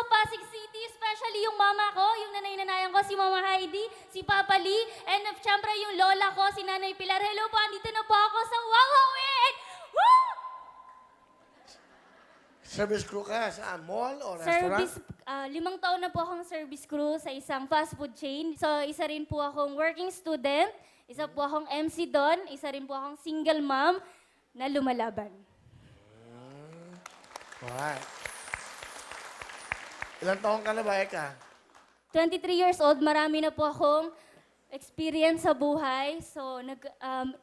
Pasig City, especially yung mama ko, yung nanay-nanayan ko, si Mama Heidi, si Papa Lee, and syempre yung lola ko, si Nanay Pilar. Hello po, andito na po ako sa Wowowin! Woo! Service crew ka sa mall o Service, restaurant? 5 taon na po akong service crew sa isang fast food chain. So, isa rin po akong working student, isa po akong MC doon, isa rin po akong single mom na lumalaban. Alright. Ilang taon ka na ba, Eka? 23 years old, marami na po akong experience sa buhay. So,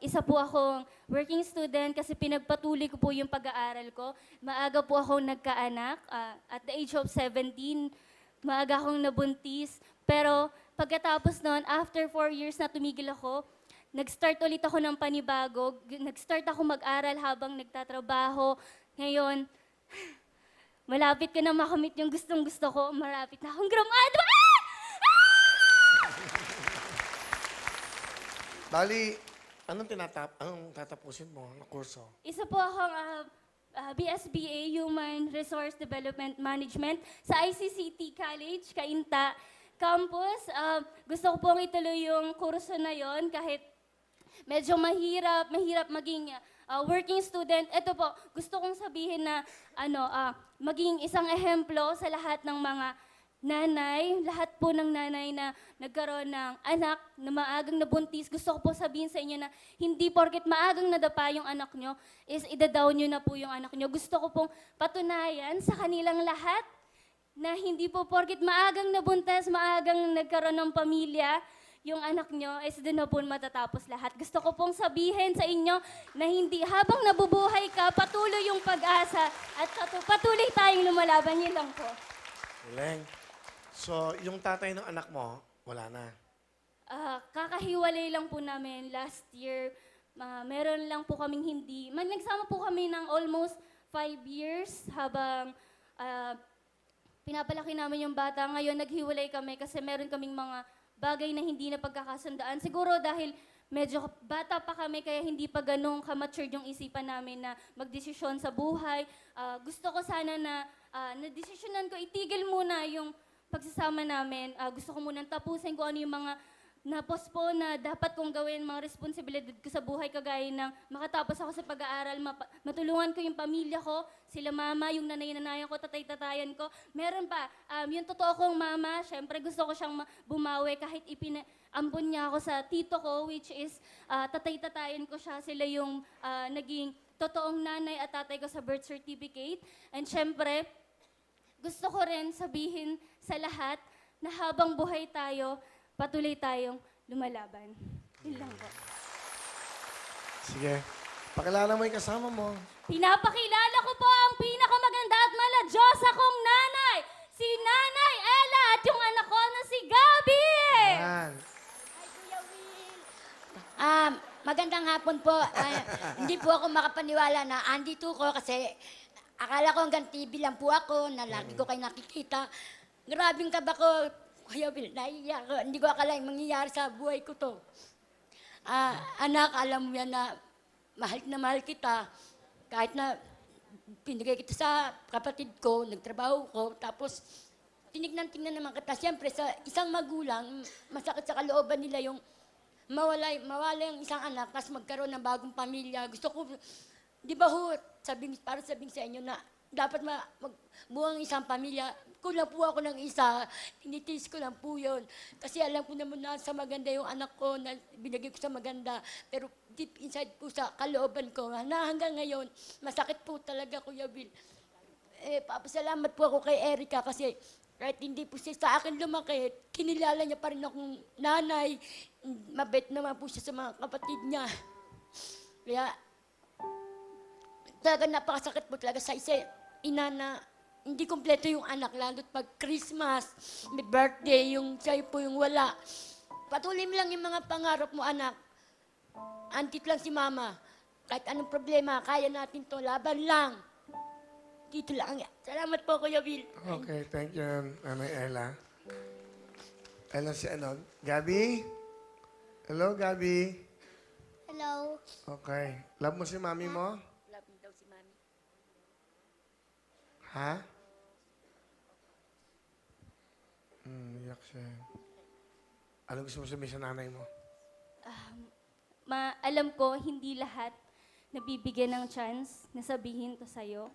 isa po akong working student kasi pinagpatuloy ko po yung pag-aaral ko. Maaga po akong nagkaanak. At the age of 17, maaga akong nabuntis. Pero pagkatapos noon, after 4 years na tumigil ako, nag-start ulit ako ng panibago. Nag-start ako mag-aral habang nagtatrabaho. Ngayon, malapit ko na makamit yung gustong-gusto ko. Malapit na akong graduate! Bali, anong tatapusin mo na kurso? Isa po akong BSBA, Human Resource Development Management, sa ICCT College, Cainta Campus. Gusto ko pong ituloy yung kurso na yon kahit medyo mahirap maging working student. Ito po, gusto kong sabihin na maging isang ehemplo sa lahat ng mga nanay, lahat po ng nanay na nagkaroon ng anak na maagang nabuntis. Gusto ko po sabihin sa inyo na hindi porket maagang nadapa yung anak nyo, is ida-down nyo na po yung anak nyo. Gusto ko pong patunayan sa kanilang lahat na hindi po porket maagang nabuntis, maagang nagkaroon ng pamilya, yung anak nyo is doon na po matatapos lahat. Gusto ko pong sabihin sa inyo na hindi, habang nabubuhay ka, patuloy yung pag-asa at patuloy tayong lumalaban. Yun lang po. Galing. So, yung tatay ng anak mo, wala na. Kakahiwalay lang po namin last year. Meron lang po kaming hindi. Nagsama po kami ng almost 5 years habang pinapalaki namin yung bata. Ngayon, naghiwalay kami kasi meron kaming mga bagay na hindi na pagkakasandaan. Siguro dahil medyo bata pa kami kaya hindi pa ganun ka-matured yung isipan namin na magdesisyon sa buhay. Gusto ko sana na na-desisyonan ko, itigil muna yung pagsasama namin. Gusto ko munang tapusin kung ano yung mga na-postpone na dapat kong gawin, mga responsibilidad ko sa buhay, kagaya ng makatapos ako sa pag-aaral, matulungan ko yung pamilya ko, sila mama, yung nanay-nanayan ko, tatay-tatayan ko. Meron pa, yung totoo kong mama, syempre gusto ko siyang bumawi kahit ampon niya ako sa tito ko, which is tatay-tatayan ko siya. Sila yung naging totoong nanay at tatay ko sa birth certificate. And syempre, gusto ko rin sabihin sa lahat na habang buhay tayo, patuloy tayong lumalaban. Yun lang po. Sige. Pakilala mo yung kasama mo. Pinapakilala ko po ang pinakamaganda at maladyosa kong nanay, si Nanay Ella at yung anak ko na si Gabi! Yan. Magandang hapon po. Hindi po ako makapaniwala na andito ko kasi akala ko hanggang TV lang po ako, na lagi ko kayo nakikita. Grabing kaba ko, Kuya Will, naiiyak ko. Hindi ko akala yung mangyayari sa buhay ko to. Anak, alam mo yan na mahal kita. Kahit na pinigay kita sa kapatid ko, nagtrabaho ko, tapos tinignan naman kita. Siyempre, sa isang magulang, masakit sa kalooban nila yung mawala yung isang anak, tapos magkaroon ng bagong pamilya. Gusto ko, di ba ho, para sabihin sa inyo na dapat magbuang isang pamilya. Kulang po ako ng isa, tinitiis ko lang po yun. Kasi alam ko naman na sa maganda yung anak ko, na binigay ko sa maganda. Pero deep inside po sa kalooban ko, na hanggang ngayon, masakit po talaga, Kuya Will. Papasalamat po ako kay Erica kasi kahit hindi po siya sa akin lumaki, kinilala niya pa rin akong nanay. Mabait naman po siya sa mga kapatid niya. Kaya, talaga napakasakit po talaga sa isa ina na hindi kompleto yung anak, lalo't pag Christmas, may birthday, yung siya po yung wala. Patuloy mo lang yung mga pangarap mo, anak. Antit lang si mama. Kahit anong problema, kaya natin to, laban lang. Dito lang. Salamat po, Kuya Will. Okay, thank you, Nanay Ella. Ella si Gabi? Hello, Gabi? Hello. Okay. Love mo si mami mo? Love mo daw si mami. Ha? Iyak siya. Ano gusto mo sabihin sa nanay mo? Alam ko, hindi lahat nabibigyan ng chance na sabihin to sa'yo.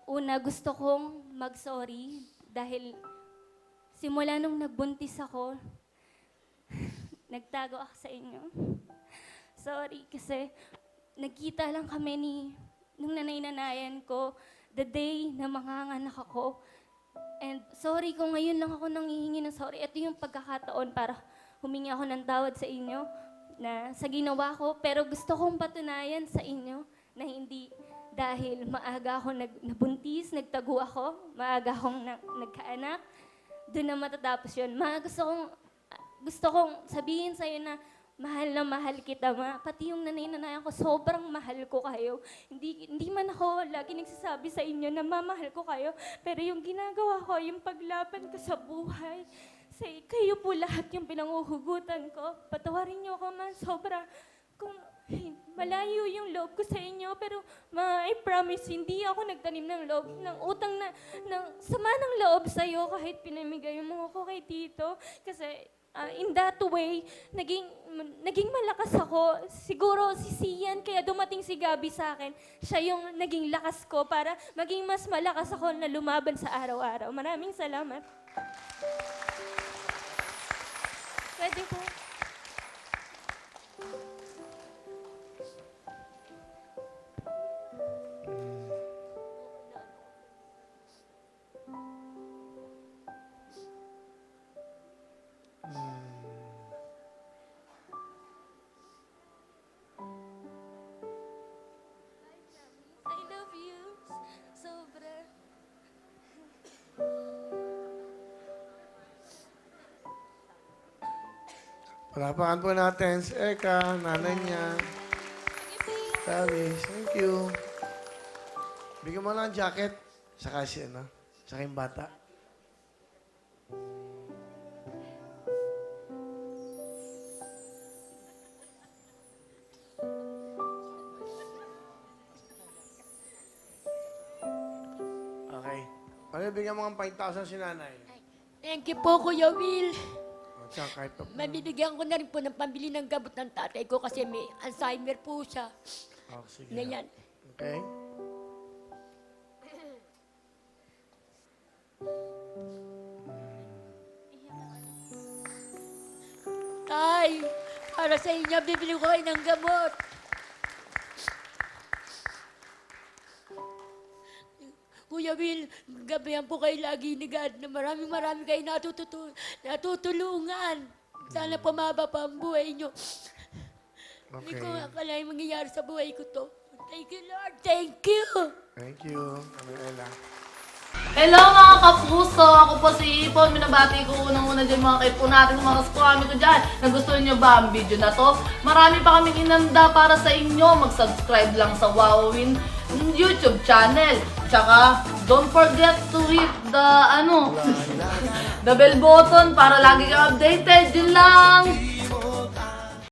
Una, gusto kong mag-sorry dahil simula nung nagbuntis ako, nagtago ako sa inyo. Sorry kasi nagkita lang kami nung nanay-nanayan ko the day na manganganak ako. And sorry kung ngayon lang ako nanghihingi ng sorry. Ito yung pagkakataon para humingi ako ng tawad sa inyo na sa ginawa ko. Pero gusto kong patunayan sa inyo na hindi dahil maaga ako nabuntis, nagtago ako, maaga akong nagkaanak, doon na matatapos yun. Gusto kong sabihin sa'yo na mahal kita, ma. Pati yung nanay-nanayan ko, sobrang mahal ko kayo. Hindi man ako lagi nagsasabi sa inyo na mamahal ko kayo, pero yung ginagawa ko, yung paglaban ko sa buhay, kayo po lahat yung pinanguhugutan ko. Patawarin niyo ako, ma. Sobra. Kung malayo yung loob ko sa inyo, pero ma, I promise, hindi ako nagtanim ng loob, ng utang ng sama ng loob sa'yo kahit pinamigay mo ako kay Tito. Kasi in that way, naging malakas ako. Siguro si Sian, kaya dumating si Gabi sa akin, siya yung naging lakas ko para maging mas malakas ako na lumaban sa araw-araw. Maraming salamat. Pwede po. I love you. Sobra. Palapakan po natin si Eka, nanay niya. Travis, thank you. Bigyan mo lang ang jacket. Saka si ano, saka yung bata. Okay. Ano, bigyan mo ng 5,000 si nanay. Thank you po, Kuya Will. O, tsaka kahit pa. Mabibigyan ko na rin po ng pambili ng gamot ng tatay ko kasi may Alzheimer po siya. Oh, sige. Na yan. Okay? Tay, para sa inyo, bibili ko kayo ng gamot. Kuya Will, gabayan po kayo lagi ni God na maraming kayo natutulungan. Sana pumaba pa ang buhay nyo. Hindi Okay. ko akalain mangyayari sa buhay ko to. Thank you, Lord. Thank you. Thank you, Manuela. Hello mga kapuso! Ako po si Ipon. Minabati ko unang-una dyan mga kaipo natin, mga kaskwami ko dyan. Nagustuhan nyo ba ang video na to? Marami pa kaming inanda para sa inyo. Mag-subscribe lang sa Wowin YouTube channel. Tsaka, don't forget to hit the, the bell button para lagi kang updated. Yun lang!